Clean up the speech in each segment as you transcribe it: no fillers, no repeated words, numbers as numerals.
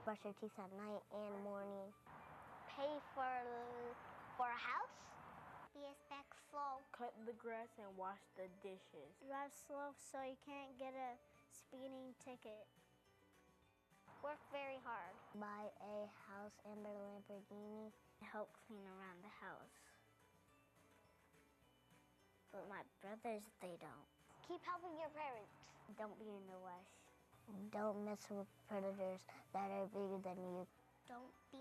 brush your teeth at night and morning. Pay for a house. Be respectful. Cut the grass and wash the dishes. Drive slow so you can't get a speeding ticket. Work very hard. Buy a house and a Lamborghini. Help clean around the house. But my brothers, they don't. Keep helping your parents. Don't be in the rush. Don't mess with predators that are bigger than you. Don't be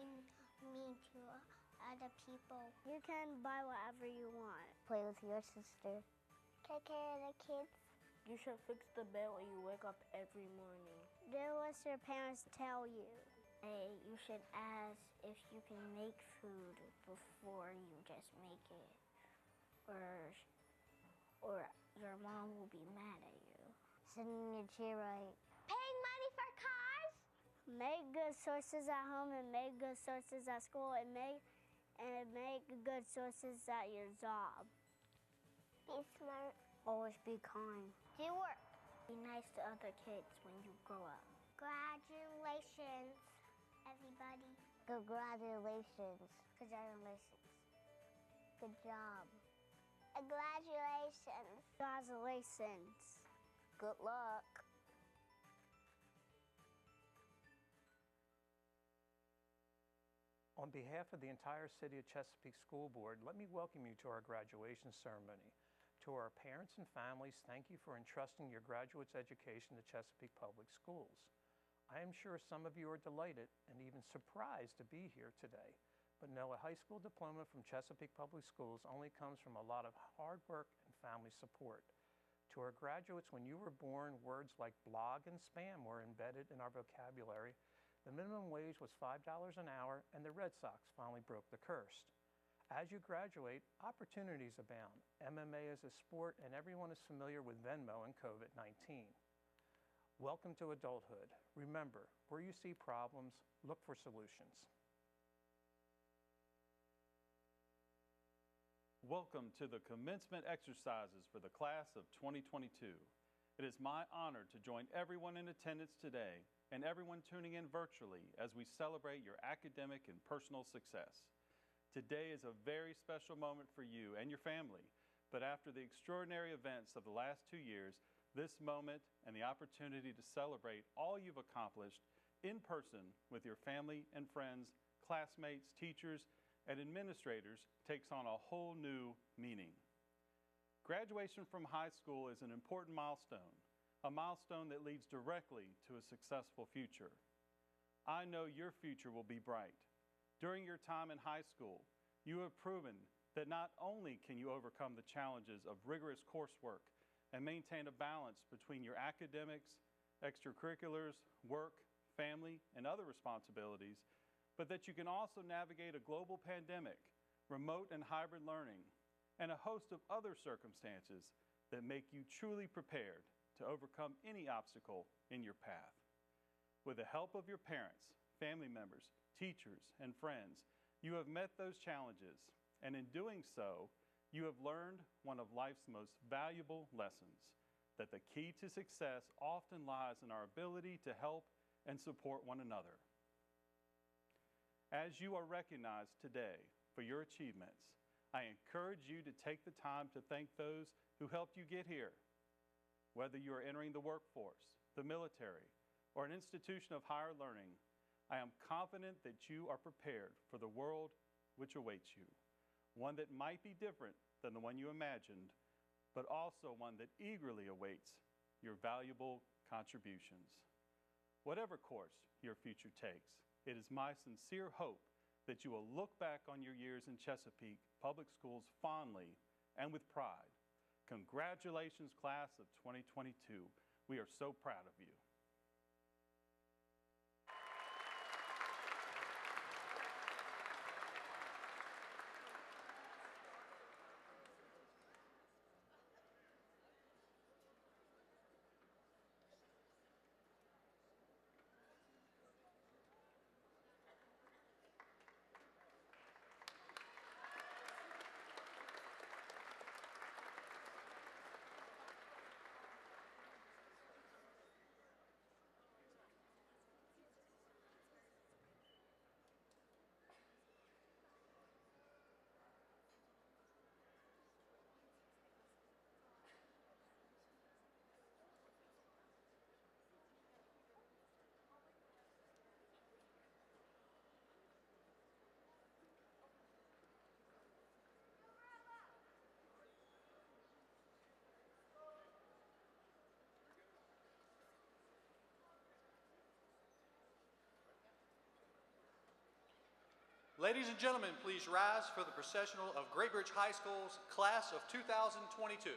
mean to other people. You can buy whatever you want. Play with your sister. Take care of the kids. You should fix the bed when you wake up every morning. Do what your parents tell you. Hey, you should ask if you can make food before you just make it. Or your mom will be mad at you. Sit in your chair right. Paying money for cars. Make good sources at home and make good sources at school and make good sources at your job. Be smart. Always be kind. Do work. Be nice to other kids when you grow up. Congratulations, everybody. Congratulations. Congratulations. Good job. Congratulations. Congratulations. Good luck. On behalf of the entire City of Chesapeake School Board, let me welcome you to our graduation ceremony. To our parents and families, thank you for entrusting your graduates' education to Chesapeake Public Schools. I am sure some of you are delighted and even surprised to be here today, but know a high school diploma from Chesapeake Public Schools only comes from a lot of hard work and family support. To our graduates, when you were born, words like blog and spam were embedded in our vocabulary. The minimum wage was $5 an hour, and the Red Sox finally broke the curse. As you graduate, opportunities abound. MMA is a sport, and everyone is familiar with Venmo and COVID-19. Welcome to adulthood. Remember, where you see problems, look for solutions. Welcome to the commencement exercises for the class of 2022. It is my honor to join everyone in attendance today and everyone tuning in virtually as we celebrate your academic and personal success. Today is a very special moment for you and your family, but after the extraordinary events of the last 2 years, this moment and the opportunity to celebrate all you've accomplished in person with your family and friends, classmates, teachers, and administrators takes on a whole new meaning. Graduation from high school is an important milestone, a milestone that leads directly to a successful future. I know your future will be bright. During your time in high school, you have proven that not only can you overcome the challenges of rigorous coursework and maintain a balance between your academics, extracurriculars, work, family, and other responsibilities, but that you can also navigate a global pandemic, remote and hybrid learning, and a host of other circumstances that make you truly prepared to overcome any obstacle in your path. With the help of your parents, family members, teachers, and friends, you have met those challenges, and in doing so, you have learned one of life's most valuable lessons, that the key to success often lies in our ability to help and support one another. As you are recognized today for your achievements, I encourage you to take the time to thank those who helped you get here. Whether you are entering the workforce, the military, or an institution of higher learning, I am confident that you are prepared for the world which awaits you, one that might be different than the one you imagined, but also one that eagerly awaits your valuable contributions. Whatever course your future takes, it is my sincere hope that you will look back on your years in Chesapeake Public Schools fondly and with pride. Congratulations, class of 2022. We are so proud of you. Ladies and gentlemen, please rise for the processional of Great Bridge High School's class of 2022.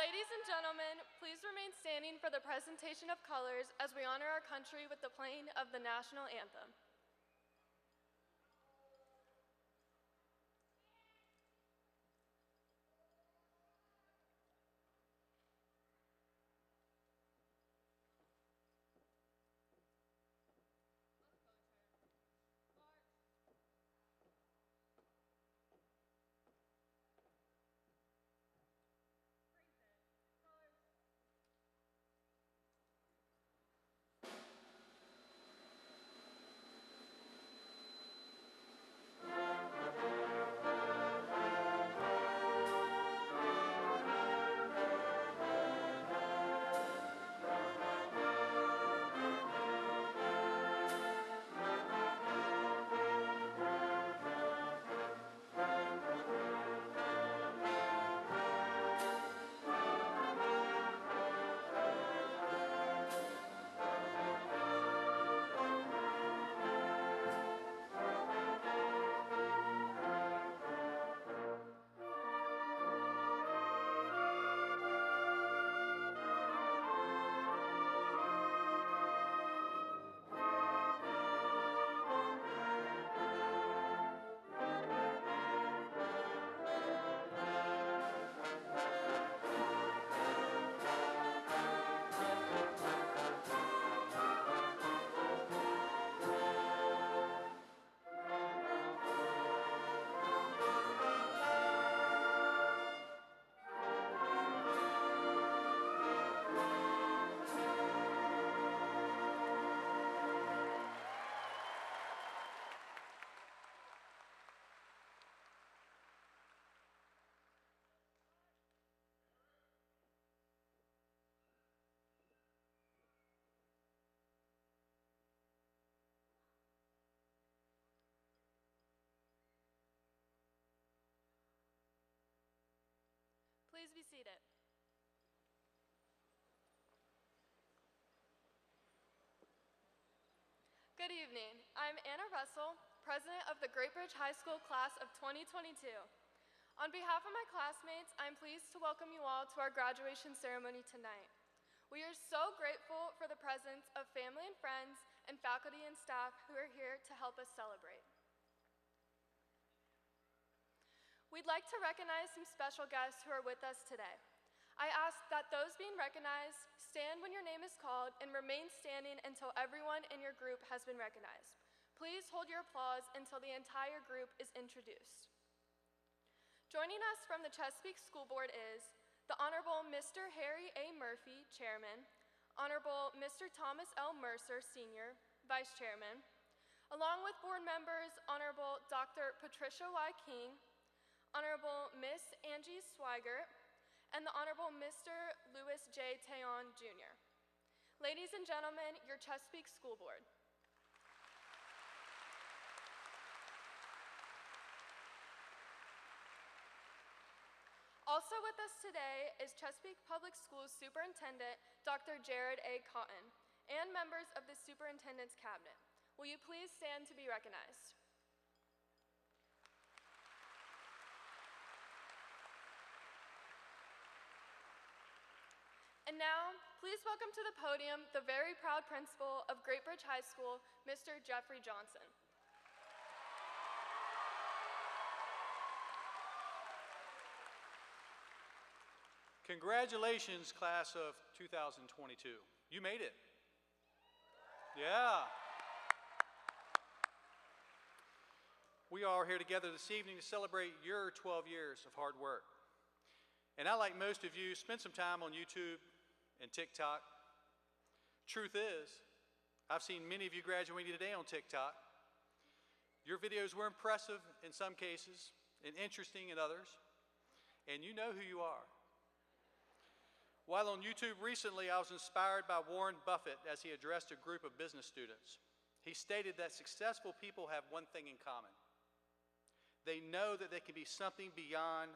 Ladies and gentlemen, please remain standing for the presentation of colors as we honor our country with the playing of the national anthem. Please be seated. Good evening. I'm Anna Russell, president of the Great Bridge High School class of 2022. On behalf of my classmates, I'm pleased to welcome you all to our graduation ceremony tonight. We are so grateful for the presence of family and friends and faculty and staff who are here to help us celebrate. We'd like to recognize some special guests who are with us today. I ask that those being recognized stand when your name is called and remain standing until everyone in your group has been recognized. Please hold your applause until the entire group is introduced. Joining us from the Chesapeake School Board is the Honorable Mr. Harry A. Murphy, Chairman, Honorable Mr. Thomas L. Mercer, Sr., Vice Chairman, along with board members Honorable Dr. Patricia Y. King, Honorable Miss Angie Swigert, and the Honorable Mr. Louis J. Teon, Jr. Ladies and gentlemen, your Chesapeake School Board. Also with us today is Chesapeake Public Schools Superintendent Dr. Jared A. Cotton and members of the Superintendent's Cabinet. Will you please stand to be recognized? And now, please welcome to the podium the very proud principal of Great Bridge High School, Mr. Jeffrey Johnson. Congratulations, class of 2022. You made it. Yeah. We are here together this evening to celebrate your 12 years of hard work. And I, like most of you, spent some time on YouTube and TikTok. Truth is, I've seen many of you graduating today on TikTok. Your videos were impressive in some cases and interesting in others, and you know who you are. While on YouTube recently, I was inspired by Warren Buffett as he addressed a group of business students. He stated that successful people have one thing in common. They know that they can be something beyond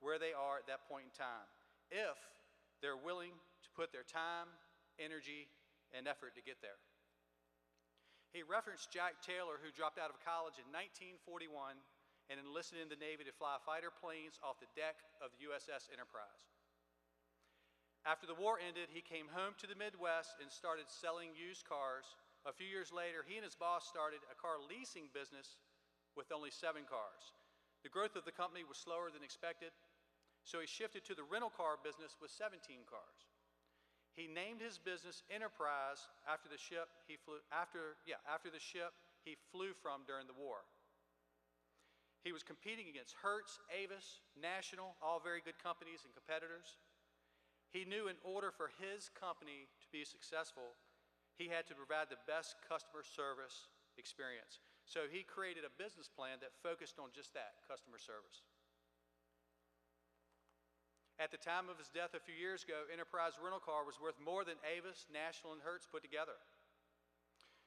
where they are at that point in time, if they're willing to put their time, energy, and effort to get there. He referenced Jack Taylor, who dropped out of college in 1941 and enlisted in the Navy to fly fighter planes off the deck of the USS Enterprise. After the war ended, he came home to the Midwest and started selling used cars. A few years later, he and his boss started a car leasing business with only 7 cars. The growth of the company was slower than expected, so he shifted to the rental car business with 17 cars. He named his business Enterprise after the ship he flew from during the war. He was competing against Hertz, Avis, National, all very good companies and competitors. He knew in order for his company to be successful, he had to provide the best customer service experience. So he created a business plan that focused on just that, customer service. At the time of his death a few years ago, Enterprise Rental Car was worth more than Avis, National, and Hertz put together.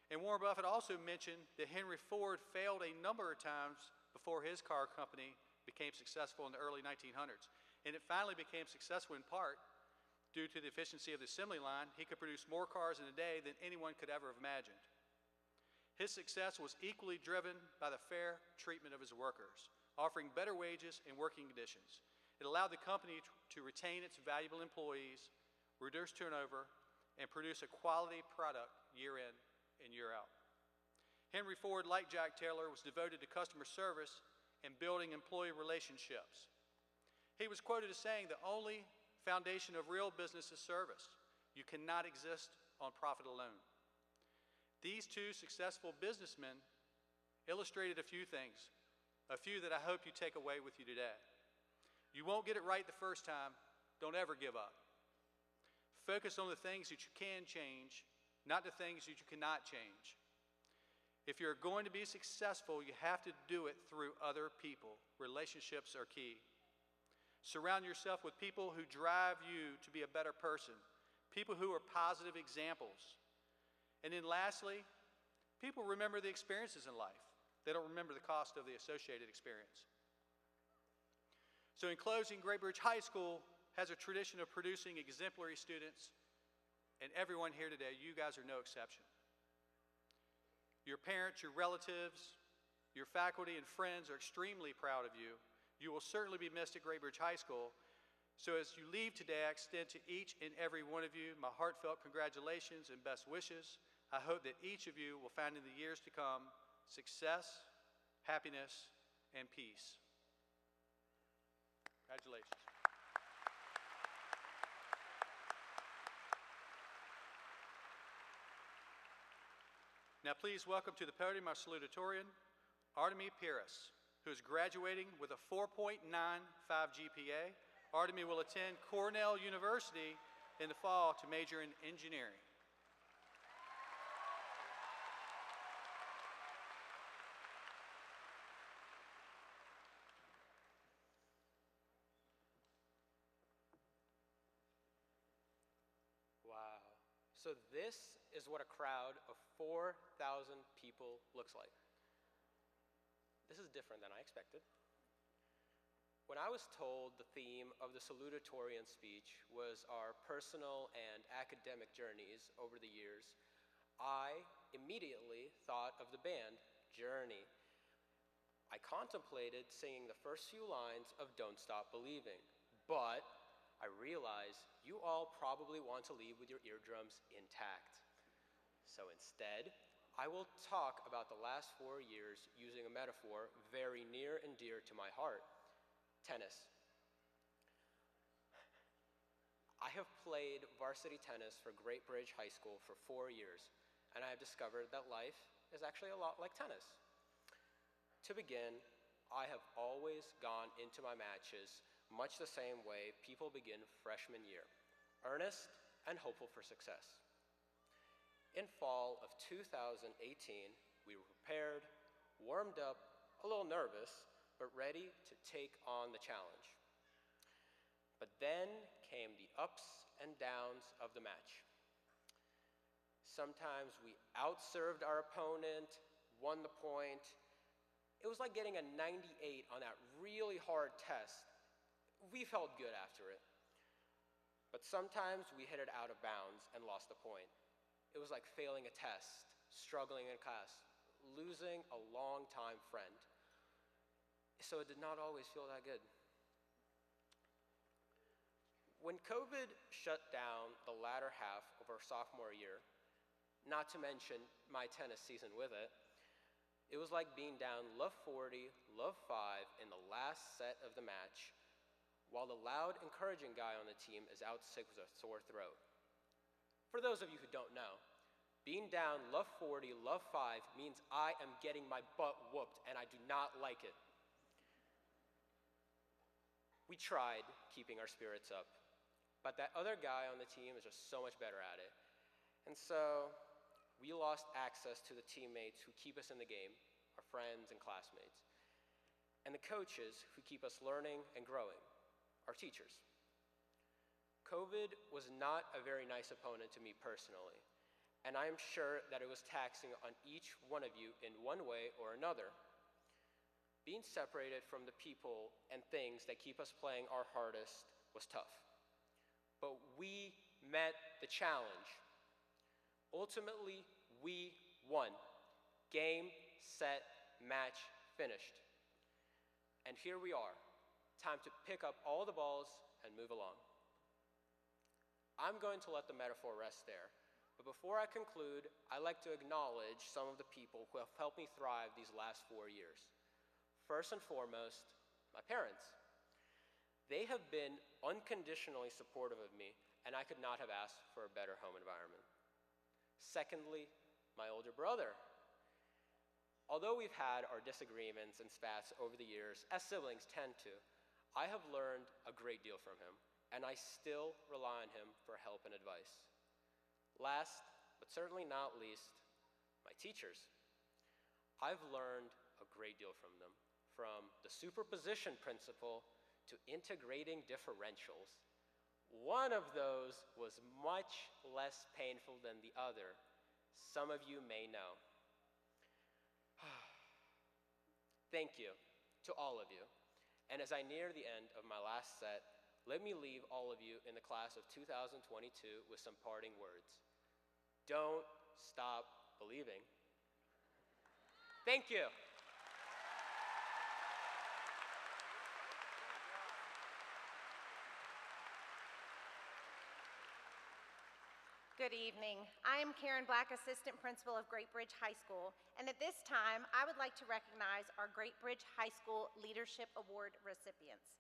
And Warren Buffett also mentioned that Henry Ford failed a number of times before his car company became successful in the early 1900s. And it finally became successful in part due to the efficiency of the assembly line. He could produce more cars in a day than anyone could ever have imagined. His success was equally driven by the fair treatment of his workers, offering better wages and working conditions. It allowed the company to retain its valuable employees, reduce turnover, and produce a quality product year in and year out. Henry Ford, like Jack Taylor, was devoted to customer service and building employee relationships. He was quoted as saying, "The only foundation of real business is service. You cannot exist on profit alone." These two successful businessmen illustrated a few things, a few that I hope you take away with you today. You won't get it right the first time. Don't ever give up. Focus on the things that you can change, not the things that you cannot change. If you're going to be successful, you have to do it through other people. Relationships are key. Surround yourself with people who drive you to be a better person, people who are positive examples. And then lastly, people remember the experiences in life. They don't remember the cost of the associated experience. So in closing, Great Bridge High School has a tradition of producing exemplary students, and everyone here today, you guys are no exception. Your parents, your relatives, your faculty and friends are extremely proud of you. You will certainly be missed at Great Bridge High School. So as you leave today, I extend to each and every one of you my heartfelt congratulations and best wishes. I hope that each of you will find in the years to come success, happiness, and peace. Congratulations. Now please welcome to the podium our salutatorian, Artemy Pires, who is graduating with a 4.95 GPA. Artemy will attend Cornell University in the fall to major in engineering. Wow. So this is what a crowd of 4,000 people looks like. This is different than I expected. When I was told the theme of the salutatorian speech was our personal and academic journeys over the years, I immediately thought of the band, Journey. I contemplated singing the first few lines of Don't Stop Believing, but I realized you all probably want to leave with your eardrums intact. So instead, I will talk about the last 4 years using a metaphor very near and dear to my heart. Tennis. I have played varsity tennis for Great Bridge High School for 4 years, and I have discovered that life is actually a lot like tennis. To begin, I have always gone into my matches much the same way people begin freshman year, earnest and hopeful for success. In fall of 2018, we were prepared, warmed up, a little nervous, but ready to take on the challenge. But then came the ups and downs of the match. Sometimes we outserved our opponent, won the point. It was like getting a 98 on that really hard test. We felt good after it. But sometimes we hit it out of bounds and lost the point. It was like failing a test, struggling in class, losing a longtime friend. So it did not always feel that good. When COVID shut down the latter half of our sophomore year, not to mention my tennis season with it, it was like being down love 40, love 5 in the last set of the match, while the loud, encouraging guy on the team is out sick with a sore throat. For those of you who don't know, being down love 40, love 5 means I am getting my butt whooped and I do not like it. We tried keeping our spirits up, but that other guy on the team is just so much better at it. And so we lost access to the teammates who keep us in the game, our friends and classmates, and the coaches who keep us learning and growing, our teachers. COVID was not a very nice opponent to me personally, and I am sure that it was taxing on each one of you in one way or another. Being separated from the people and things that keep us playing our hardest was tough. But we met the challenge. Ultimately, we won. Game, set, match, finished. And here we are. Time to pick up all the balls and move along. I'm going to let the metaphor rest there. But before I conclude, I'd like to acknowledge some of the people who have helped me thrive these last 4 years. First and foremost, my parents. They have been unconditionally supportive of me, and I could not have asked for a better home environment. Secondly, my older brother. Although we've had our disagreements and spats over the years, as siblings tend to, I have learned a great deal from him, and I still rely on him for help and advice. Last, but certainly not least, my teachers. I've learned a great deal from them, from the superposition principle to integrating differentials. One of those was much less painful than the other. Some of you may know. Thank you to all of you. And as I near the end of my last set, let me leave all of you in the class of 2022 with some parting words. Don't stop believing. Thank you. Good evening. I am Karen Black, Assistant Principal of Great Bridge High School, and at this time, I would like to recognize our Great Bridge High School Leadership Award recipients.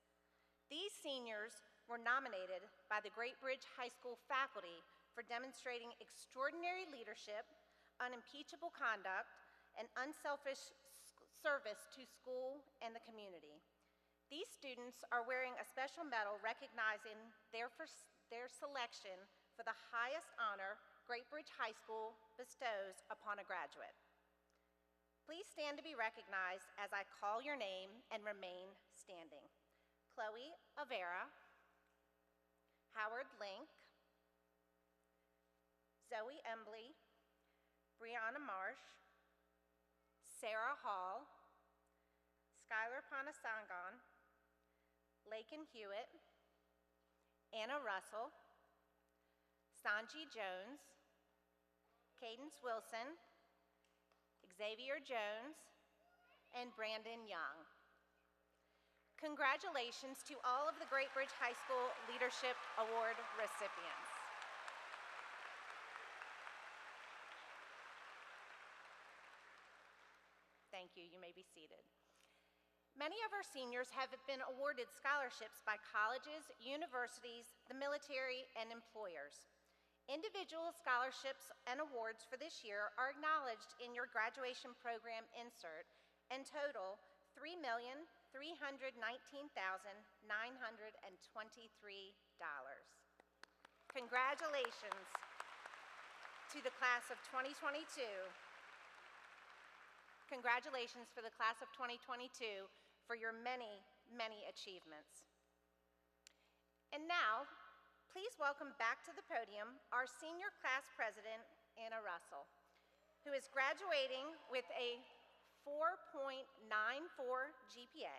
These seniors were nominated by the Great Bridge High School faculty for demonstrating extraordinary leadership, unimpeachable conduct, and unselfish service to school and the community. These students are wearing a special medal recognizing their selection for the highest honor Great Bridge High School bestows upon a graduate. Please stand to be recognized as I call your name and remain standing. Chloe Avera, Howard Link, Zoe Embley, Brianna Marsh, Sarah Hall, Skylar Panasangan, Lakin Hewitt, Anna Russell, Sanji Jones, Cadence Wilson, Xavier Jones, and Brandon Young. Congratulations to all of the Great Bridge High School Leadership Award recipients. Thank you. You may be seated. Many of our seniors have been awarded scholarships by colleges, universities, the military, and employers. Individual scholarships and awards for this year are acknowledged in your graduation program insert and total $3,319,923. Congratulations to the class of 2022. Congratulations for the class of 2022 for your many, many achievements. And now, please welcome back to the podium our senior class president, Anna Russell, who is graduating with a 4.94 GPA.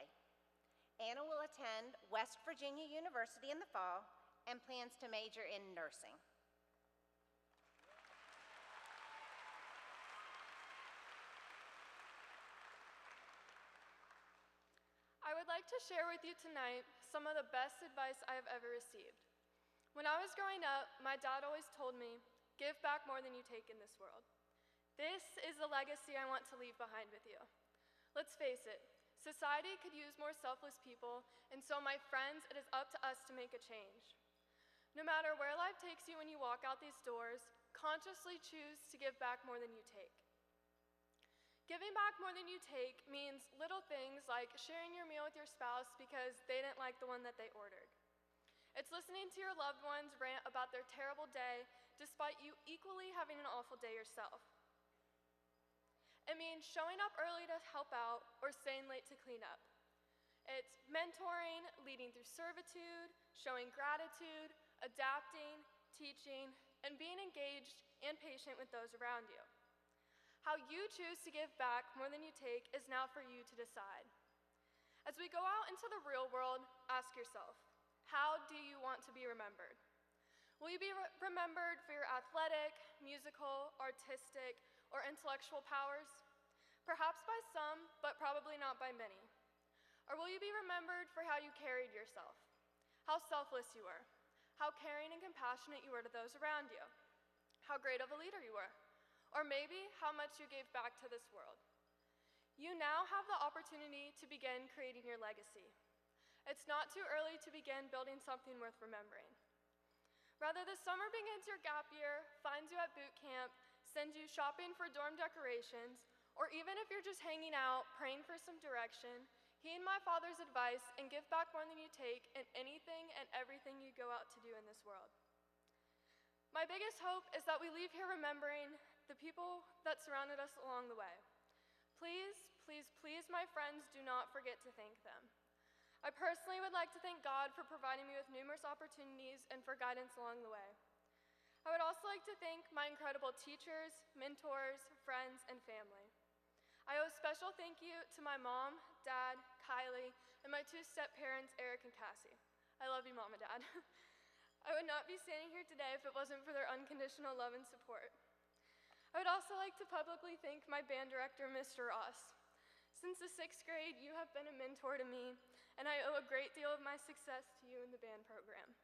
Anna will attend West Virginia University in the fall and plans to major in nursing. I would like to share with you tonight some of the best advice I have ever received. When I was growing up, my dad always told me, give back more than you take in this world. This is the legacy I want to leave behind with you. Let's face it, society could use more selfless people, and so my friends, it is up to us to make a change. No matter where life takes you when you walk out these doors, consciously choose to give back more than you take. Giving back more than you take means little things like sharing your meal with your spouse because they didn't like the one that they ordered. It's listening to your loved ones rant about their terrible day despite you equally having an awful day yourself. It means showing up early to help out or staying late to clean up. It's mentoring, leading through servitude, showing gratitude, adapting, teaching, and being engaged and patient with those around you. How you choose to give back more than you take is now for you to decide. As we go out into the real world, ask yourself, how do you want to be remembered? Will you be remembered for your athletic, musical, artistic, or intellectual powers? Perhaps by some, but probably not by many. Or will you be remembered for how you carried yourself? How selfless you were? How caring and compassionate you were to those around you? How great of a leader you were? Or maybe how much you gave back to this world. You now have the opportunity to begin creating your legacy. It's not too early to begin building something worth remembering. Rather, the summer begins your gap year, finds you at boot camp, sends you shopping for dorm decorations, or even if you're just hanging out, praying for some direction, heed my father's advice and give back more than you take in anything and everything you go out to do in this world. My biggest hope is that we leave here remembering the people that surrounded us along the way. Please, please, please, my friends, do not forget to thank them. I personally would like to thank God for providing me with numerous opportunities and for guidance along the way. I would also like to thank my incredible teachers, mentors, friends, and family. I owe a special thank you to my mom, dad, Kylie, and my two step-parents, Eric and Cassie. I love you, Mom and Dad. I would not be standing here today if it wasn't for their unconditional love and support. I would also like to publicly thank my band director, Mr. Ross. Since the 6th grade, you have been a mentor to me, and I owe a great deal of my success to you in the band program.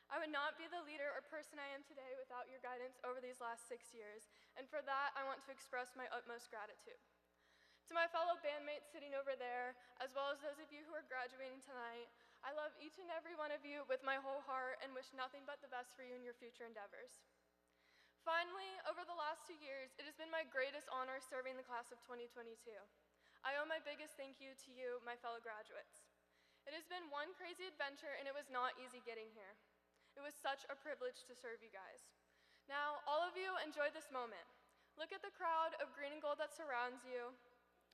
I would not be the leader or person I am today without your guidance over these last 6 years, and for that, I want to express my utmost gratitude. To my fellow bandmates sitting over there, as well as those of you who are graduating tonight, I love each and every one of you with my whole heart and wish nothing but the best for you in your future endeavors. Finally, over the last 2 years, it has been my greatest honor serving the class of 2022. I owe my biggest thank you to you, my fellow graduates. It has been one crazy adventure, and it was not easy getting here. It was such a privilege to serve you guys. Now, all of you, enjoy this moment. Look at the crowd of green and gold that surrounds you.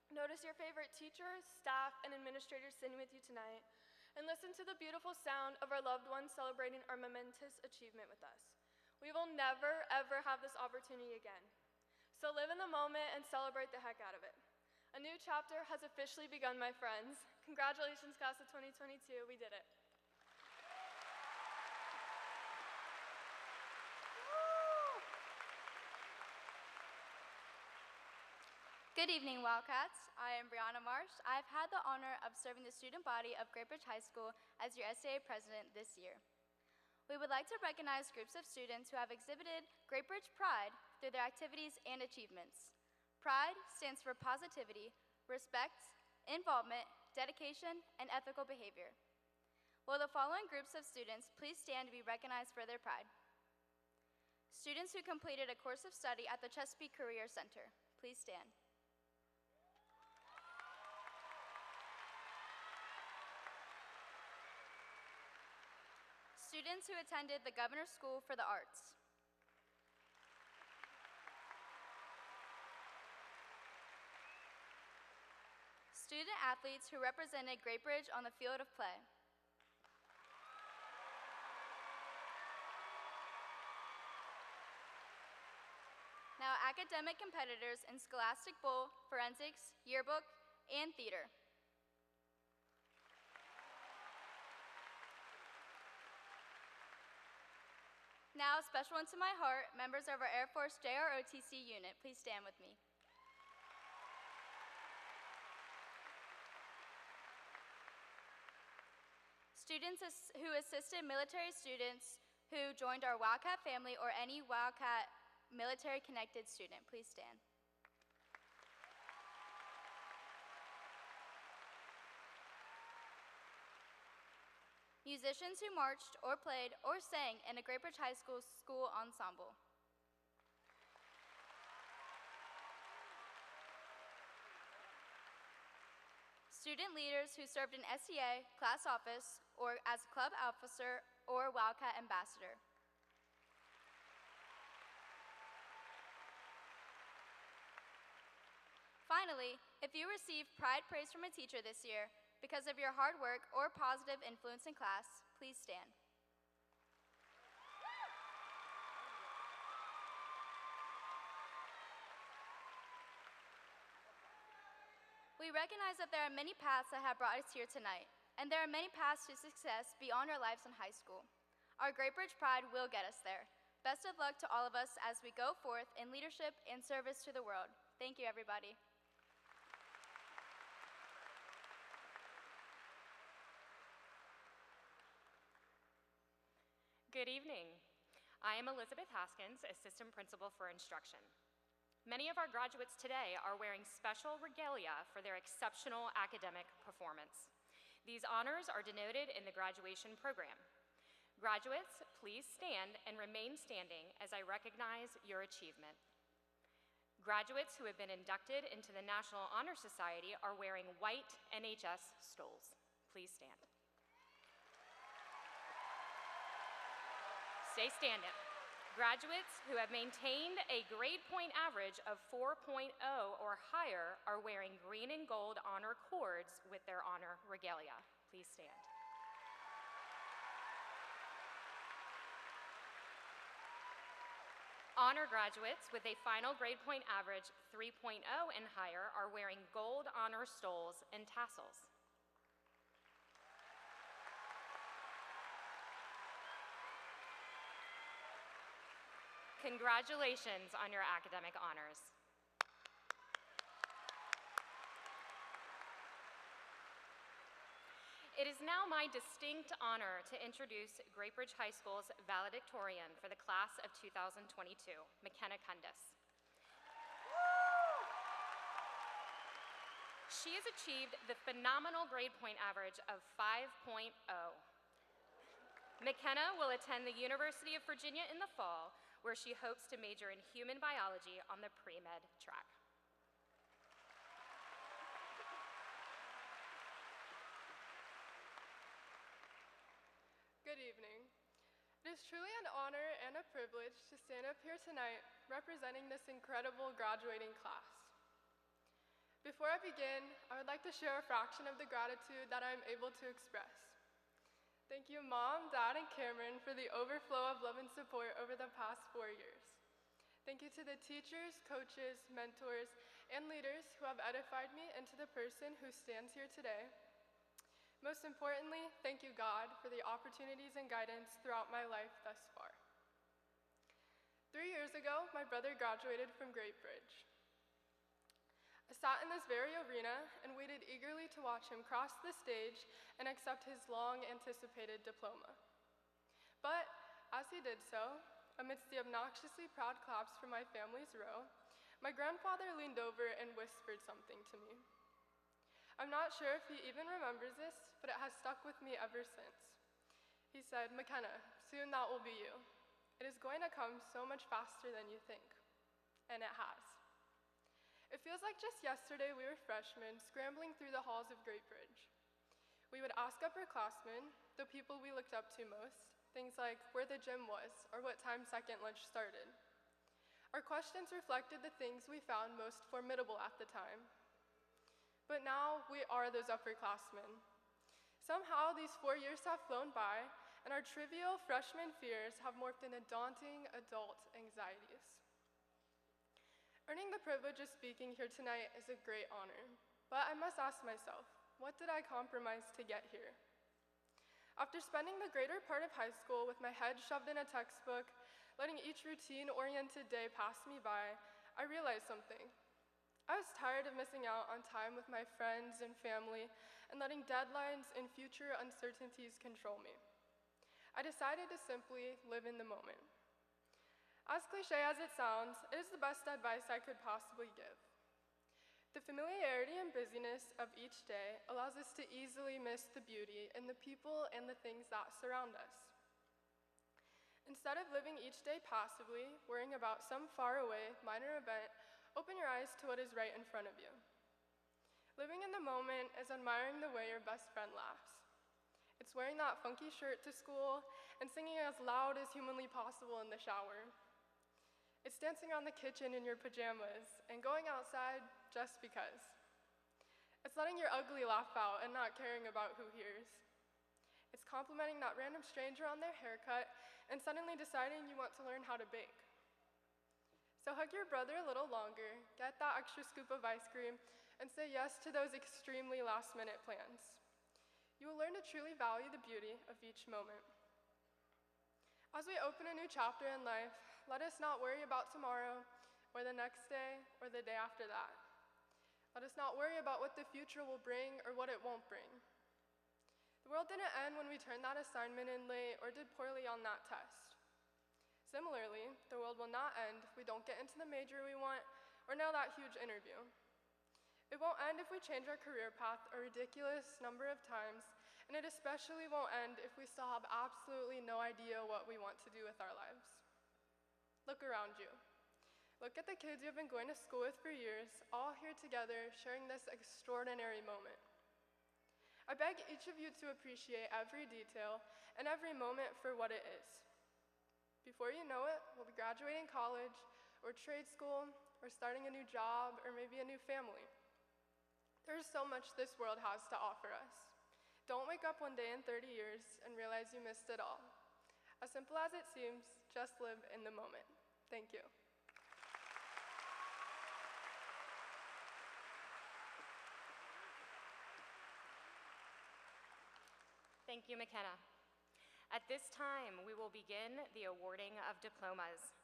Notice your favorite teachers, staff, and administrators sitting with you tonight, and listen to the beautiful sound of our loved ones celebrating our momentous achievement with us. We will never, ever have this opportunity again. So live in the moment and celebrate the heck out of it. A new chapter has officially begun, my friends. Congratulations, class of 2022, we did it. Good evening, Wildcats. I am Brianna Marsh. I've had the honor of serving the student body of Great Bridge High School as your SAA president this year. We would like to recognize groups of students who have exhibited Great Bridge pride through their activities and achievements. PRIDE stands for positivity, respect, involvement, dedication, and ethical behavior. Will the following groups of students please stand to be recognized for their pride? Students who completed a course of study at the Chesapeake Career Center, please stand. Students who attended the Governor's School for the Arts. Student athletes who represented Great Bridge on the field of play. Now, academic competitors in Scholastic Bowl, Forensics, Yearbook, and Theater. Now, special one to my heart, members of our Air Force JROTC unit, please stand with me. Students who assisted military students who joined our Wildcat family or any Wildcat military-connected student. Please stand. Musicians who marched or played or sang in a Great Bridge High School school ensemble. Student leaders who served in SEA, class office, or as club officer or Wildcat ambassador. Finally, if you received pride praise from a teacher this year because of your hard work or positive influence in class, please stand. We recognize that there are many paths that have brought us here tonight, and there are many paths to success beyond our lives in high school. Our Great Bridge Pride will get us there. Best of luck to all of us as we go forth in leadership and service to the world. Thank you, everybody. Good evening. I am Elizabeth Haskins, Assistant Principal for Instruction. Many of our graduates today are wearing special regalia for their exceptional academic performance. These honors are denoted in the graduation program. Graduates, please stand and remain standing as I recognize your achievement. Graduates who have been inducted into the National Honor Society are wearing white NHS stoles. Please stand. Stay standing. Graduates who have maintained a grade point average of 4.0 or higher are wearing green and gold honor cords with their honor regalia. Please stand. Honor graduates with a final grade point average 3.0 and higher are wearing gold honor stoles and tassels. Congratulations on your academic honors. It is now my distinct honor to introduce Great Bridge High School's valedictorian for the class of 2022, McKenna Kundis. She has achieved the phenomenal grade point average of 5.0. McKenna will attend the University of Virginia in the fall, where she hopes to major in human biology on the pre-med track. Good evening. It is truly an honor and a privilege to stand up here tonight representing this incredible graduating class. Before I begin, I would like to share a fraction of the gratitude that I am able to express. Thank you, Mom, Dad, and Cameron for the overflow of love and support over the past 4 years. Thank you to the teachers, coaches, mentors, and leaders who have edified me into the person who stands here today. Most importantly, thank you, God, for the opportunities and guidance throughout my life thus far. 3 years ago, my brother graduated from Great Bridge. I sat in this very arena and waited eagerly to watch him cross the stage and accept his long-anticipated diploma. But as he did so, amidst the obnoxiously proud claps from my family's row, my grandfather leaned over and whispered something to me. I'm not sure if he even remembers this, but it has stuck with me ever since. He said, "McKenna, soon that will be you. It is going to come so much faster than you think." And it has. It feels like just yesterday we were freshmen scrambling through the halls of Great Bridge. We would ask upperclassmen, the people we looked up to most, things like where the gym was or what time second lunch started. Our questions reflected the things we found most formidable at the time. But now we are those upperclassmen. Somehow these 4 years have flown by, and our trivial freshman fears have morphed into daunting adult anxieties. Earning the privilege of speaking here tonight is a great honor, but I must ask myself, what did I compromise to get here? After spending the greater part of high school with my head shoved in a textbook, letting each routine-oriented day pass me by, I realized something. I was tired of missing out on time with my friends and family and letting deadlines and future uncertainties control me. I decided to simply live in the moment. As cliche as it sounds, it is the best advice I could possibly give. The familiarity and busyness of each day allows us to easily miss the beauty in the people and the things that surround us. Instead of living each day passively, worrying about some faraway, minor event, open your eyes to what is right in front of you. Living in the moment is admiring the way your best friend laughs. It's wearing that funky shirt to school and singing as loud as humanly possible in the shower. It's dancing around the kitchen in your pajamas and going outside just because. It's letting your ugly laugh out and not caring about who hears. It's complimenting that random stranger on their haircut and suddenly deciding you want to learn how to bake. So hug your brother a little longer, get that extra scoop of ice cream, and say yes to those extremely last-minute plans. You will learn to truly value the beauty of each moment. As we open a new chapter in life, let us not worry about tomorrow, or the next day, or the day after that. Let us not worry about what the future will bring or what it won't bring. The world didn't end when we turned that assignment in late or did poorly on that test. Similarly, the world will not end if we don't get into the major we want or nail that huge interview. It won't end if we change our career path a ridiculous number of times, and it especially won't end if we still have absolutely no idea what we want to do with our lives. Look around you. Look at the kids you've been going to school with for years, all here together, sharing this extraordinary moment. I beg each of you to appreciate every detail and every moment for what it is. Before you know it, we'll be graduating college, or trade school, or starting a new job, or maybe a new family. There's so much this world has to offer us. Don't wake up one day in 30 years and realize you missed it all. As simple as it seems, just live in the moment. Thank you. Thank you, McKenna. At this time, we will begin the awarding of diplomas.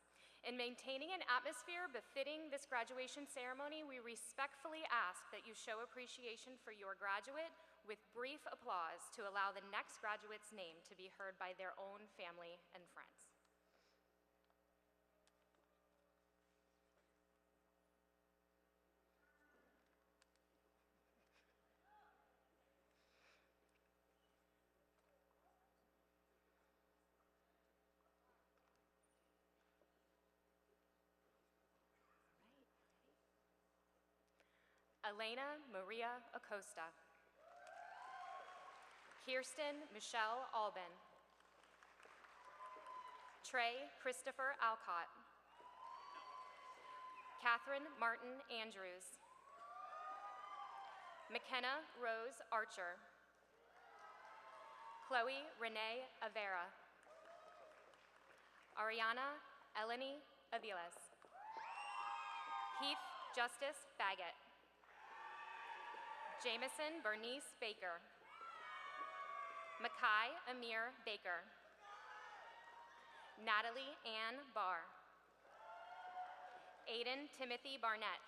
In maintaining an atmosphere befitting this graduation ceremony, we respectfully ask that you show appreciation for your graduate with brief applause to allow the next graduate's name to be heard by their own family and friends. Elena Maria Acosta. Kirsten Michelle Albin. Trey Christopher Alcott. Catherine Martin Andrews. McKenna Rose Archer. Chloe Renee Avera. Ariana Eleni Aviles. Heath Justice Baggett. Jameson Bernice Baker. Makai Amir Baker. Natalie Ann Barr. Aiden Timothy Barnett.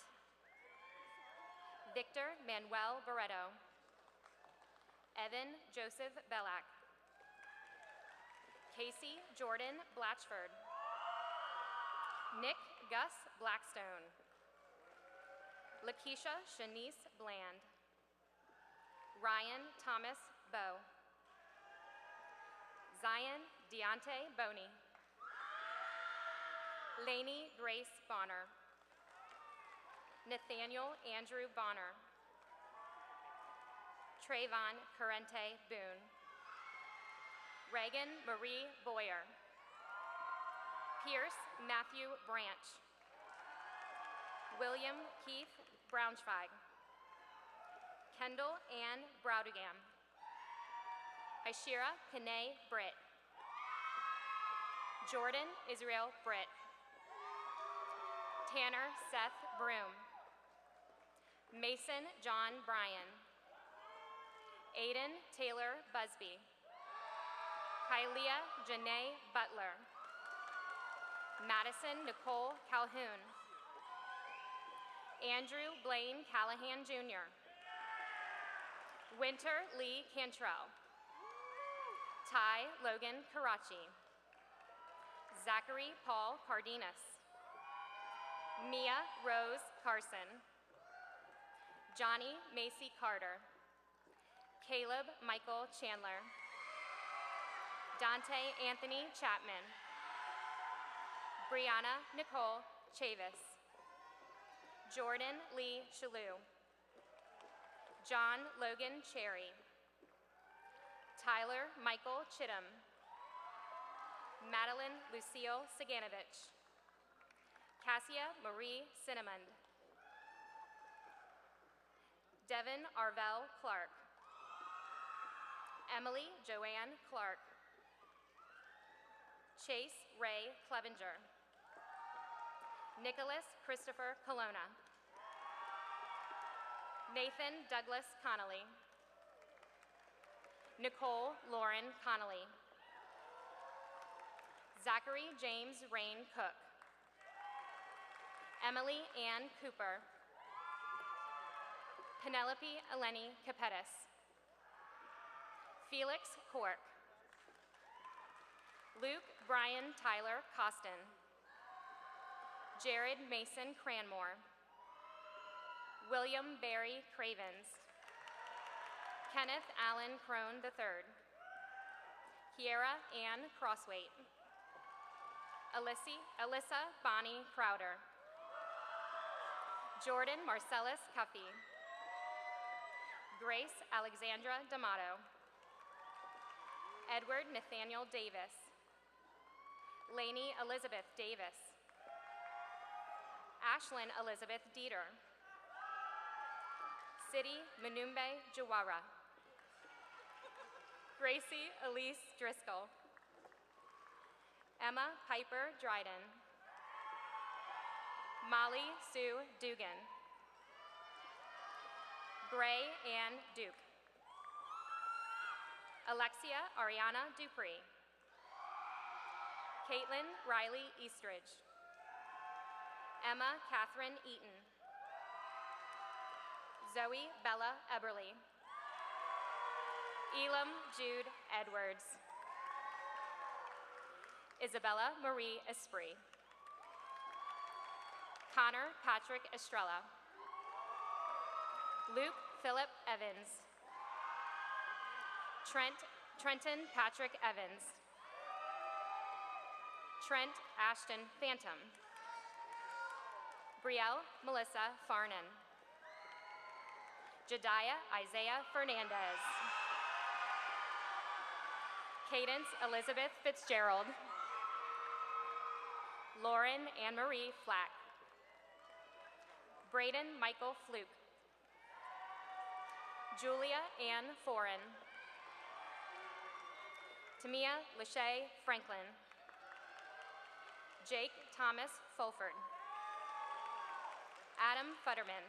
Victor Manuel Barreto. Evan Joseph Bellac. Casey Jordan Blatchford. Nick Gus Blackstone. Lakeisha Shanice Bland. Ryan Thomas Bowe. Zion Deontay Boney. Lainey Grace Bonner. Nathaniel Andrew Bonner. Trayvon Corrente Boone. Reagan Marie Boyer. Pierce Matthew Branch. William Keith Braunschweig. Kendall Ann Browdegam. Ishira Kane Britt. Jordan Israel Britt. Tanner Seth Broom. Mason John Bryan. Aiden Taylor Busby. Kylia Janae Butler. Madison Nicole Calhoun. Andrew Blaine Callahan Jr. Winter Lee Cantrell. Ty Logan Karachi, Zachary Paul Cardenas, Mia Rose Carson, Johnny Macy Carter, Caleb Michael Chandler, Dante Anthony Chapman, Brianna Nicole Chavis, Jordan Lee Shalou, John Logan Cherry, Tyler Michael Chittum, Madeline Lucille Saganovich, Cassia Marie Cinnamond, Devin Arvell Clark, Emily Joanne Clark, Chase Ray Clevenger, Nicholas Christopher Colonna, Nathan Douglas Connolly, Nicole Lauren Connolly, Zachary James Rain Cook, Emily Ann Cooper, Penelope Eleni Capetis, Felix Cork, Luke Brian Tyler Costin, Jared Mason Cranmore, William Barry Cravens, Kenneth Allen Crone III, Kiera Ann Crosswaite, Alyssa Bonnie Crowder, Jordan Marcellus Cuffey, Grace Alexandra D'Amato, Edward Nathaniel Davis, Lainey Elizabeth Davis, Ashlyn Elizabeth Dieter, Sidi Manumbe Jawara, Gracie Elise Driscoll, Emma Piper Dryden, Molly Sue Dugan, Gray Ann Duke, Alexia Ariana Dupree, Caitlin Riley Eastridge, Emma Catherine Eaton, Zoe Bella Eberly, Elam Jude Edwards, Isabella Marie Esprit, Connor Patrick Estrella, Luke Philip Evans, Trenton Patrick Evans, Trent Ashton Phantom, Brielle Melissa Farnan, Jediah Isaiah Fernandez, Cadence Elizabeth Fitzgerald, Lauren Anne-Marie Flack, Braden Michael Fluke, Julia Ann Foran, Tamia Lachey Franklin, Jake Thomas Fulford, Adam Futterman,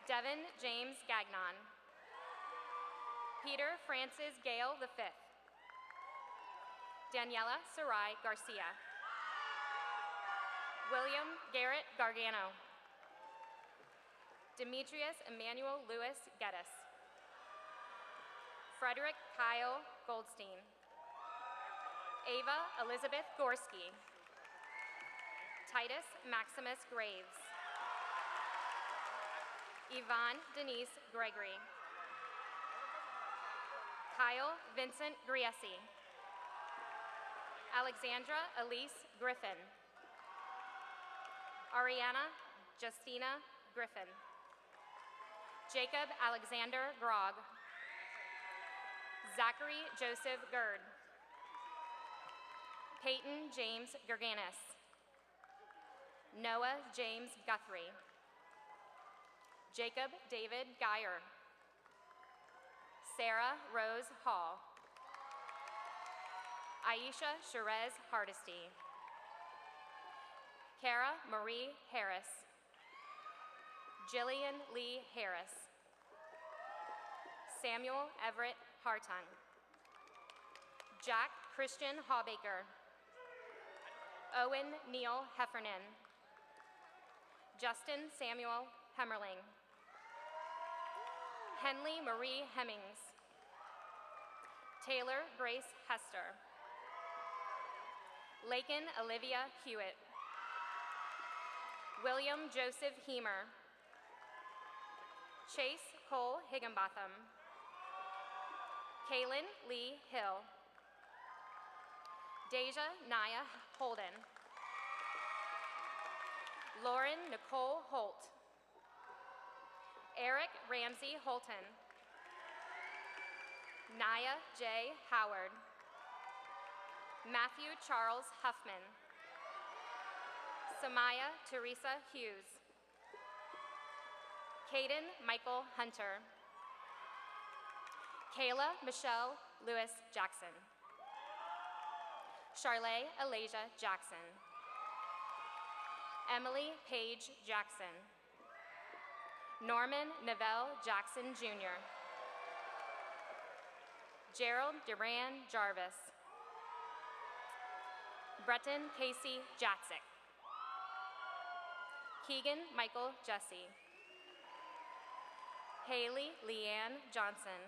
Devin James Gagnon, Peter Francis Gale V, Daniela Sarai Garcia, William Garrett Gargano, Demetrius Emmanuel Lewis Geddes, Frederick Kyle Goldstein, Ava Elizabeth Gorski, Titus Maximus Graves, Yvonne Denise Gregory, Kyle Vincent Griesi, Alexandra Elise Griffin, Ariana Justina Griffin, Jacob Alexander Grog, Zachary Joseph Gerd, Peyton James Gerganis, Noah James Guthrie, Jacob David Geyer, Sarah Rose Hall, Aisha Sherez Hardesty, Kara Marie Harris, Jillian Lee Harris, Samuel Everett Hartung, Jack Christian Hawbaker, Owen Neil Heffernan, Justin Samuel Hemmerling, Henley Marie Hemmings, Taylor Grace Hester. Lakin Olivia Hewitt. William Joseph Heemer. Chase Cole Higginbotham. Kaylin Lee Hill. Deja Naya Holden. Lauren Nicole Holt. Eric Ramsey Holton. Naya J. Howard. Matthew Charles Huffman. Samaya Teresa Hughes. Caden Michael Hunter. Kayla Michelle Lewis Jackson. Charlay Alasia Jackson. Emily Paige Jackson. Norman Neville Jackson Jr. Gerald Duran Jarvis. Breton Casey Jatzik. Keegan Michael Jesse. Haley Leanne Johnson.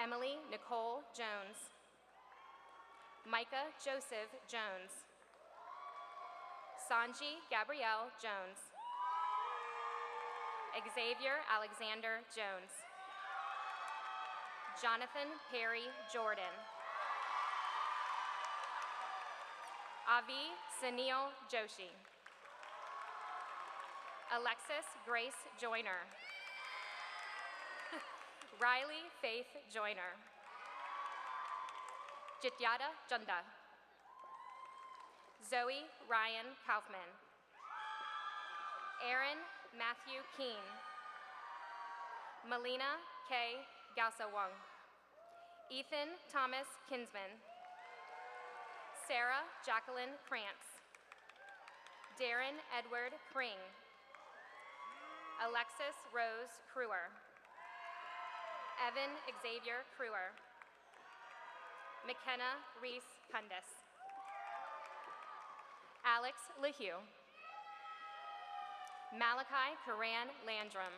Emily Nicole Jones. Micah Joseph Jones. Sanji Gabrielle Jones. Xavier Alexander Jones. Jonathan Perry Jordan. Avi Sunil Joshi. Alexis Grace Joyner. Riley Faith Joyner. Jityada Junda. Zoe Ryan Kaufman. Aaron Matthew Keene. Melina K. Gausawong. Ethan Thomas Kinsman. Sarah Jacqueline Krantz. Darren Edward Kring. Alexis Rose Kruer. Evan Xavier Kruer. McKenna Reese Kundis. Alex LeHue. Malachi Karan Landrum.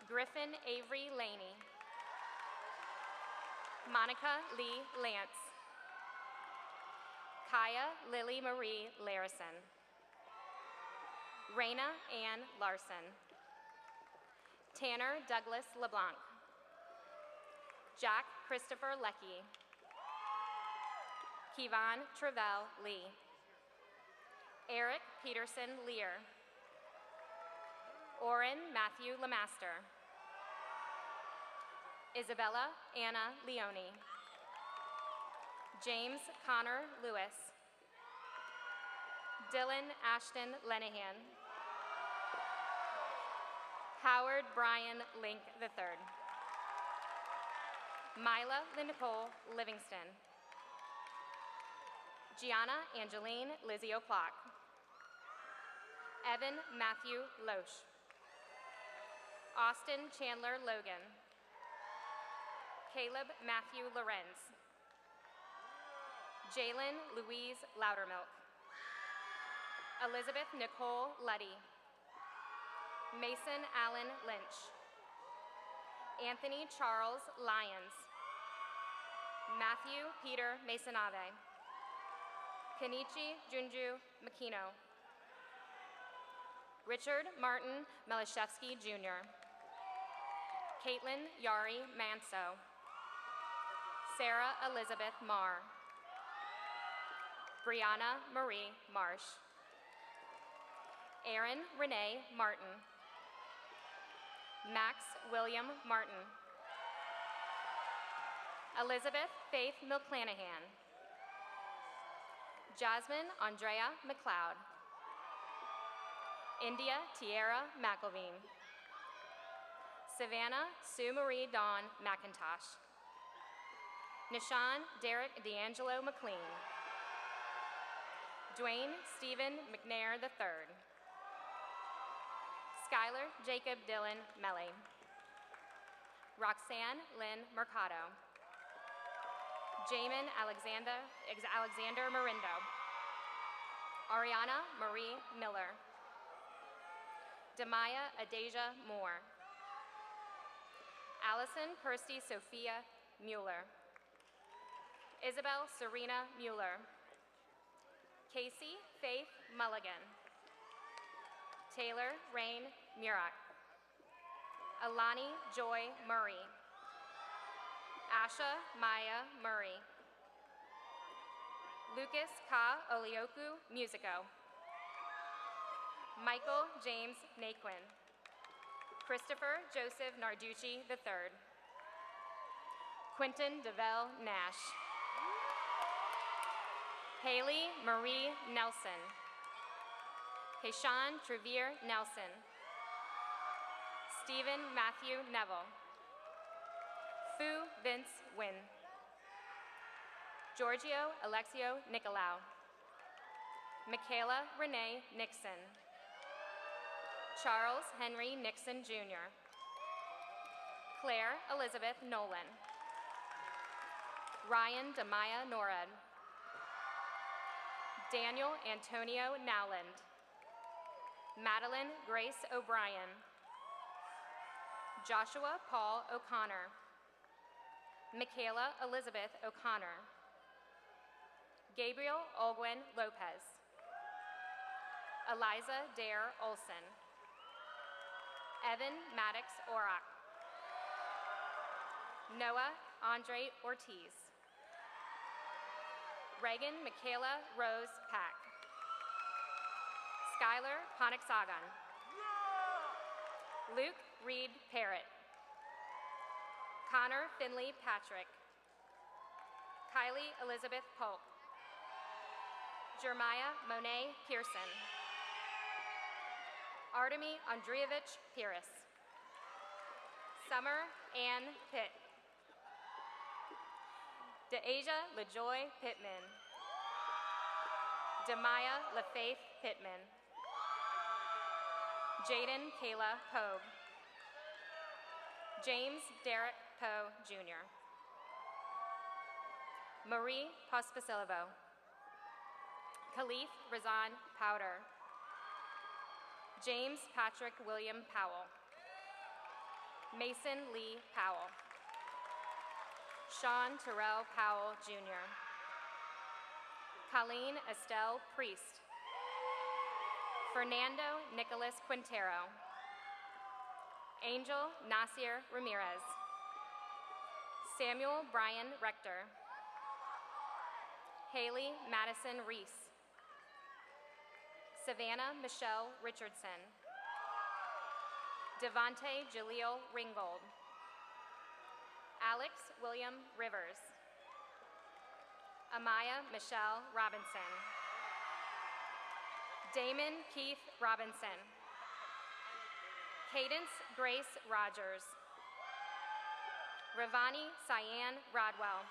Griffin Avery Laney. Monica Lee Lance. Kaya Lily Marie Larison. Raina Ann Larson. Tanner Douglas LeBlanc. Jack Christopher Leckie. Kevon Travell Lee. Eric Peterson Lear. Oren Matthew Lemaster. Isabella Anna Leone. James Connor Lewis. Dylan Ashton Lenahan. Howard Brian Link III. Mila Nicole Livingston. Gianna Angeline Lizzie O'Clock. Evan Matthew Loesch. Austin Chandler Logan. Caleb Matthew Lorenz. Jalen Louise Loudermilk. Elizabeth Nicole Luddy. Mason Allen Lynch. Anthony Charles Lyons. Matthew Peter Masonave. Kenichi Junju Makino. Richard Martin Melishevsky Jr. Caitlin Yari Manso. Sarah Elizabeth Marr. Brianna Marie Marsh. Aaron Renee Martin. Max William Martin. Elizabeth Faith McClanahan. Jasmine Andrea McLeod. India Tierra McElveen. Savannah Sue Marie Dawn McIntosh. Nishan Derek D'Angelo McLean. Dwayne Stephen McNair III. Skylar Jacob Dillon Melly. Roxanne Lynn Mercado. Jamin Alexander Marindo. Ariana Marie Miller. Demaya Adasia Moore. Allison Kirsty Sophia Mueller. Isabel Serena Mueller. Casey Faith Mulligan. Taylor Rain Murak. Alani Joy Murray. Asha Maya Murray. Lucas Ka Olioku Musico. Michael James Naquin. Christopher Joseph Narducci III. Quentin DeVell Nash. Haley Marie Nelson. Hayshawn Trevere Nelson. Stephen Matthew Neville. Fu Vince Wynn. Giorgio Alexio Nicolau. Michaela Renee Nixon. Charles Henry Nixon Jr. Claire Elizabeth Nolan. Ryan Demaya Norad. Daniel Antonio Nowland. Madeline Grace O'Brien. Joshua Paul O'Connor. Michaela Elizabeth O'Connor. Gabriel Olgwin Lopez. Eliza Dare Olson. Evan Maddox Orak. Noah Andre Ortiz. Reagan Michaela Rose Pack. Skylar Ponixagan. Luke Reed Parrott. Connor Finley Patrick. Kylie Elizabeth Polk. Jeremiah Monet Pearson. Artemy Andreevich Pires. Summer Ann Pitt. Deasia LaJoy Pittman. Demaya LaFaith Pittman. Jaden Kayla Pogue. James Derek Poe Jr. Marie Pospisilvo. Khalif Razan Powder. James Patrick William Powell. Mason Lee Powell. Sean Terrell Powell Jr. Colleen Estelle Priest. Fernando Nicholas Quintero. Angel Nasir Ramirez. Samuel Brian Rector. Haley Madison Reese. Savannah Michelle Richardson. Devonte Jaleel Ringgold. Alex William Rivers. Amaya Michelle Robinson. Damon Keith Robinson. Cadence Grace Rogers. Ravani Cyan Rodwell.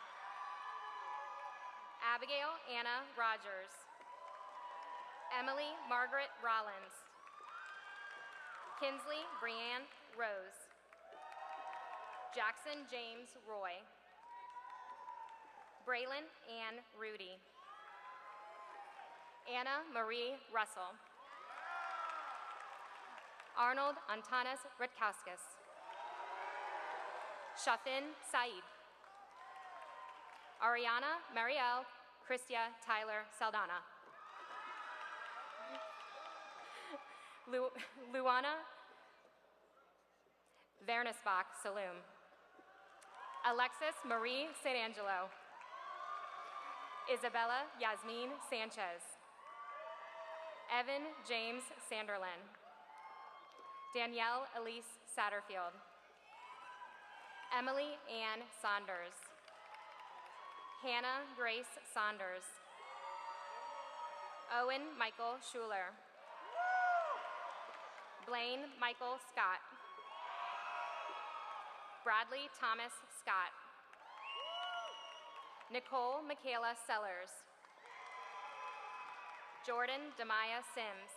Abigail Anna Rogers. Emily Margaret Rollins. Kinsley Brianne Rose. Jackson James Roy. Braylon Ann Rudy. Anna Marie Russell. Arnold Antanas Rutkowskis. Shafin Said. Ariana Marielle Christia Tyler Saldana. Luana Vernisbach Saloom. Alexis Marie St. Angelo. Isabella Yasmin Sanchez. Evan James Sanderlin. Danielle Elise Satterfield. Emily Ann Saunders. Hannah Grace Saunders. Owen Michael Schuler. Blaine Michael Scott. Bradley Thomas Scott. Nicole Michaela Sellers. Jordan Demaya Sims.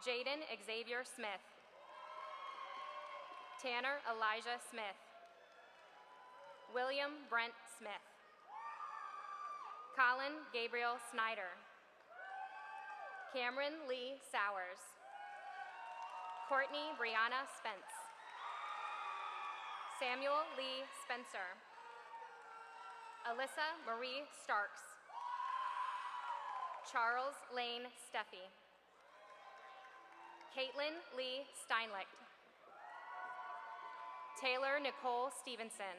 Jaden Xavier Smith. Tanner Elijah Smith. William Brent Smith. Colin Gabriel Snyder. Cameron Lee Sowers. Courtney Brianna Spence. Samuel Lee Spencer. Alyssa Marie Starks. Charles Lane Steffi. Caitlin Lee Steinlicht. Taylor Nicole Stevenson.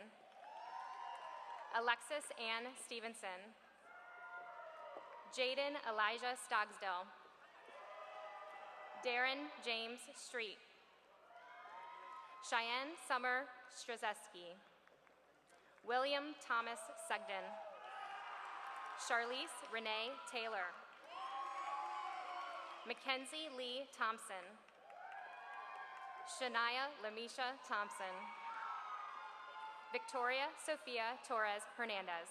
Alexis Ann Stevenson. Jaden Elijah Stogsdill. Darren James Street. Cheyenne Summer Strazeski. William Thomas Sugden. Charlize Renee Taylor. Mackenzie Lee Thompson. Shania Lamisha Thompson. Victoria Sophia Torres Hernandez.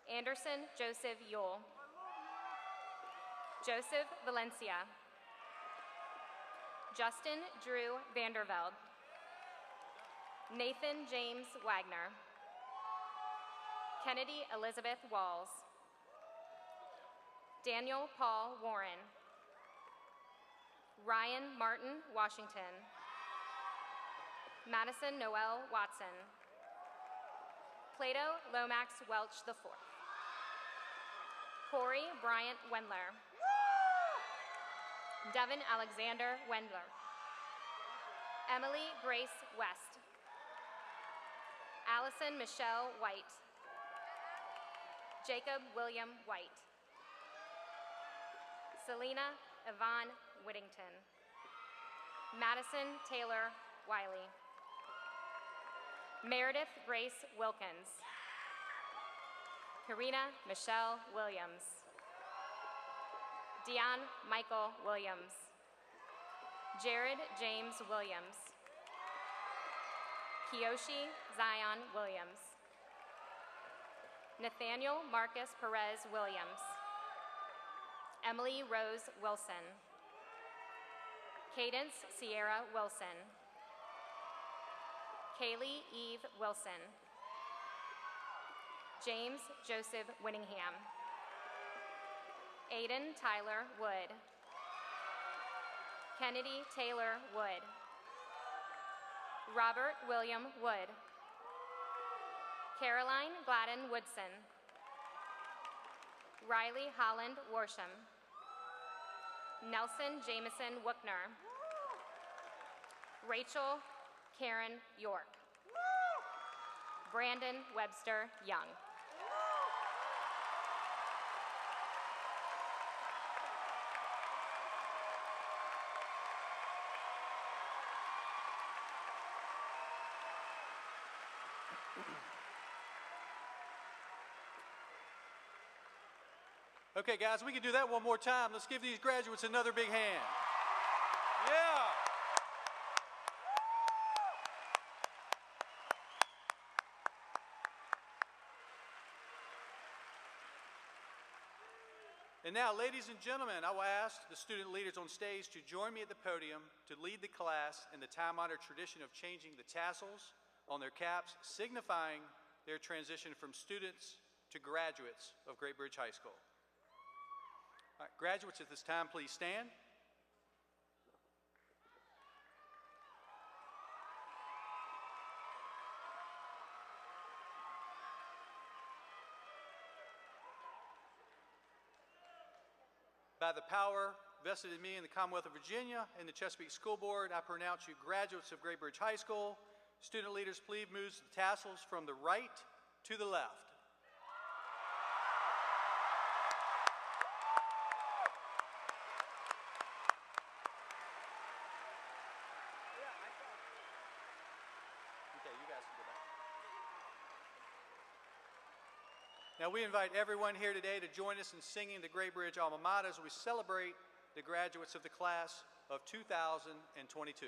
Anderson Joseph Yule. Joseph Valencia. Justin Drew Vanderveld. Nathan James Wagner. Kennedy Elizabeth Walls. Daniel Paul Warren. Ryan Martin Washington. Madison Noel Watson. Plato Lomax Welch IV. Corey Bryant Wendler. Devin Alexander Wendler. Emily Grace West. Allison Michelle White. Jacob William White. Selena Yvonne Whittington. Madison Taylor Wiley. Meredith Grace Wilkins. Karina Michelle Williams. Dion Michael Williams. Jared James Williams. Kiyoshi Zion Williams. Nathaniel Marcus Perez Williams. Emily Rose Wilson. Cadence Sierra Wilson. Kaylee Eve Wilson. James Joseph Winningham. Aiden Tyler Wood. Kennedy Taylor Wood. Robert William Wood. Caroline Gladden Woodson. Riley Holland Worsham. Nelson Jameson Wookner. Rachel Karen York. Brandon Webster Young. Okay, guys, we can do that one more time. Let's give these graduates another big hand. Yeah. And now, ladies and gentlemen, I will ask the student leaders on stage to join me at the podium to lead the class in the time-honored tradition of changing the tassels on their caps, signifying their transition from students to graduates of Great Bridge High School. All right, graduates, at this time, please stand. By the power vested in me in the Commonwealth of Virginia and the Chesapeake School Board, I pronounce you graduates of Great Bridge High School. Student leaders, please move the tassels from the right to the left. Now, we invite everyone here today to join us in singing the Great Bridge Alma Mater as we celebrate the graduates of the class of 2022.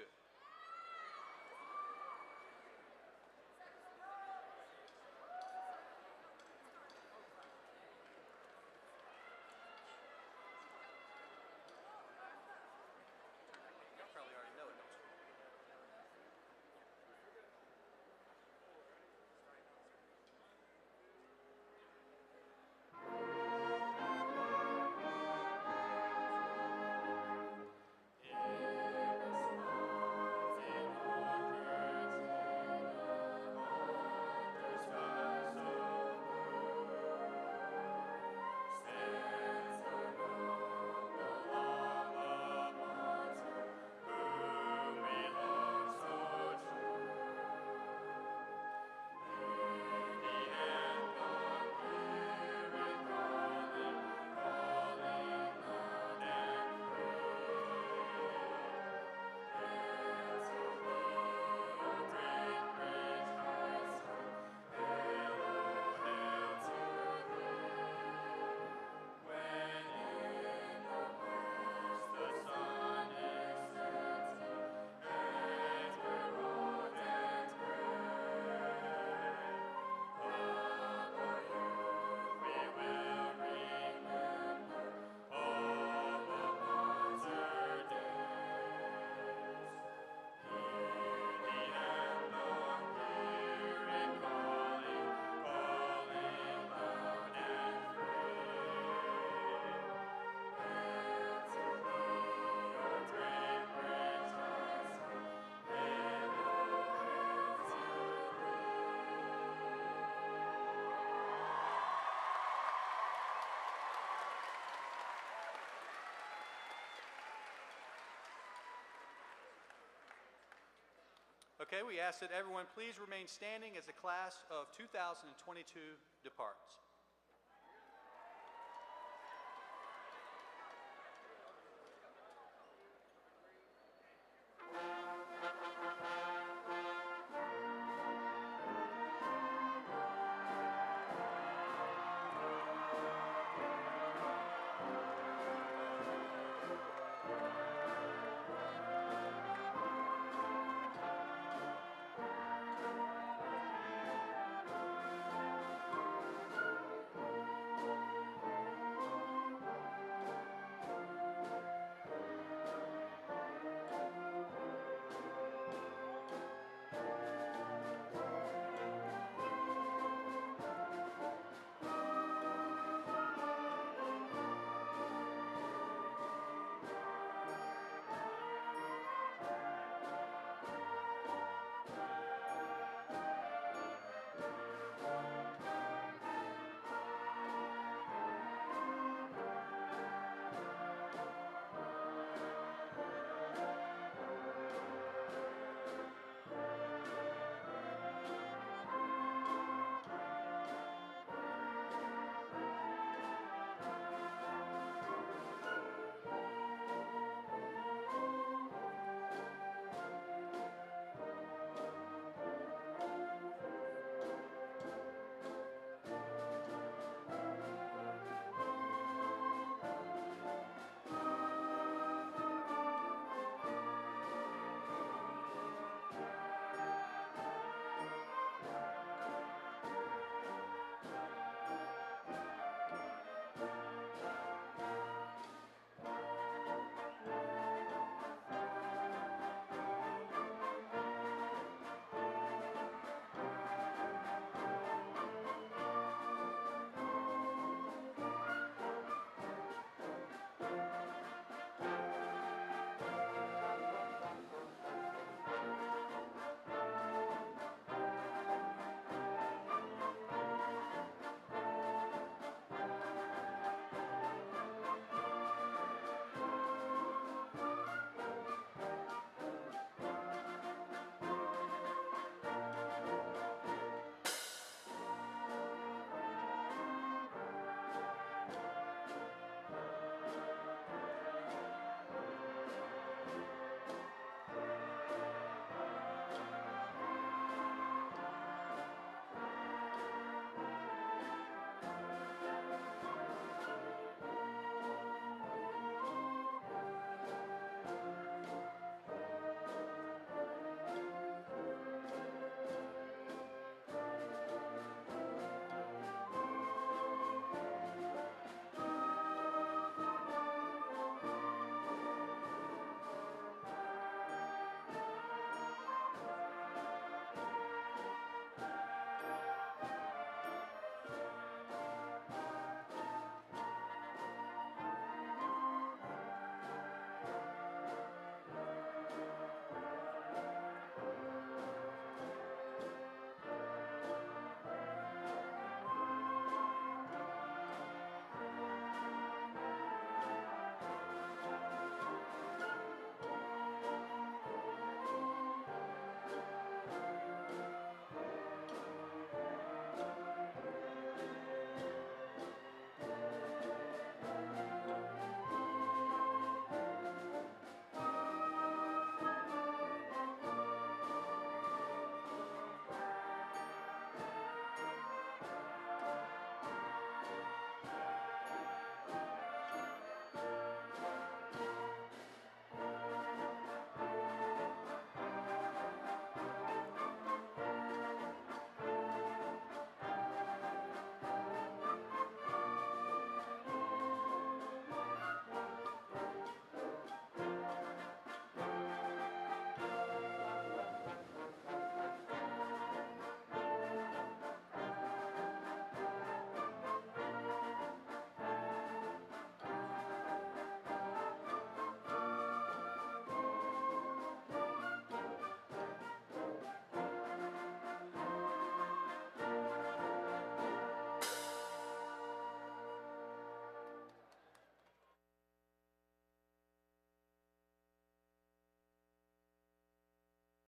Okay, we ask that everyone please remain standing as the class of 2022 departs.